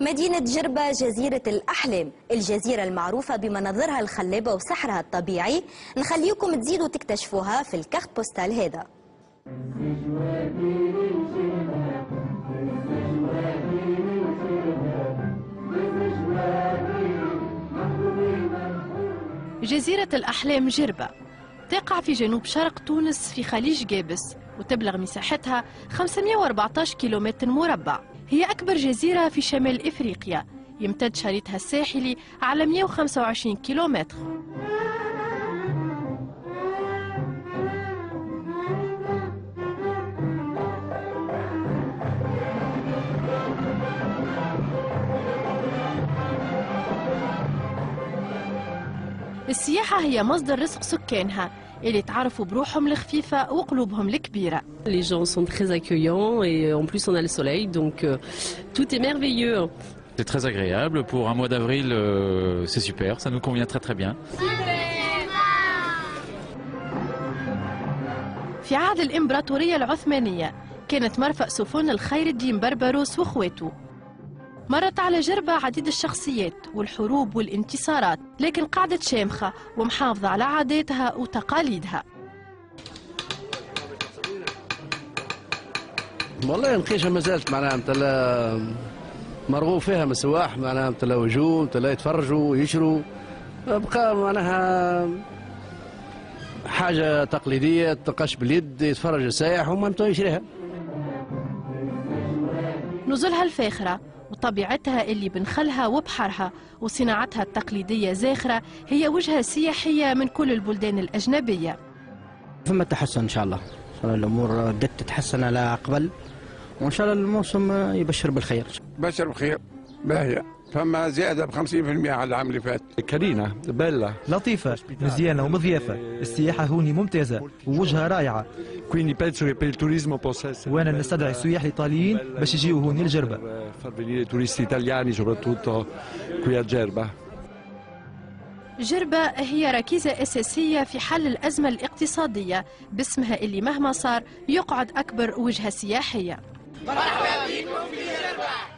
مدينة جربة جزيرة الأحلام، الجزيرة المعروفة بمناظرها الخلابة وسحرها الطبيعي. نخليكم تزيدوا تكتشفوها في الكارت بوستال هذا. جزيرة الأحلام جربة تقع في جنوب شرق تونس في خليج جابس، وتبلغ مساحتها 514 كيلومتر مربع. هي أكبر جزيرة في شمال إفريقيا، يمتد شريطها الساحلي على 125 كيلومتر. السياحة هي مصدر رزق سكانها اللي تعرفوا بروحهم الخفيفة وقلوبهم الكبيرة. Les gens sont très accueillants et en plus on a le soleil donc tout est merveilleux. C'est très agréable pour un mois d'avril, c'est super, ça nous convient très très bien. في عهد الإمبراطورية العثمانية كانت مرفأ سفن الخير الدين بربروس واخواته. مرت على جربة عديد الشخصيات والحروب والانتصارات، لكن قعدت شامخة ومحافظة على عاداتها وتقاليدها. والله نقيشة ما زالت معناها مثلا مرغوب فيها من السواح، معناها مثلا وجوه مثلا يتفرجوا ويشروا، بقى معناها حاجة تقليدية تنقش باليد، يتفرج السائح وما يشريها. نزلها الفاخرة وطبيعتها اللي بنخلها وبحرها وصناعتها التقليدية زاخرة هي وجهة سياحية من كل البلدان الأجنبية. ثم تحسن إن شاء الله، الأمور بدأت تتحسن على قبل، وإن شاء الله الموسم يبشر بالخير. بشر بخير باهية، فما زيادة ب 50% على العام اللي فات. كرينة بيلا لطيفة مزيانة ومضيافة، السياحة هوني ممتازة ووجهة رائعة. quindi penso che per il turismo possa essere. وأنا نستدعي السياح الإيطاليين باش يجيو هوني لجربة. far venire turisti italiani soprattutto qui a Gerba. جربة هي ركيزة أساسية في حل الأزمة الاقتصادية باسمها اللي مهما صار يقعد أكبر وجهة سياحية. مرحبا بكم في جربة.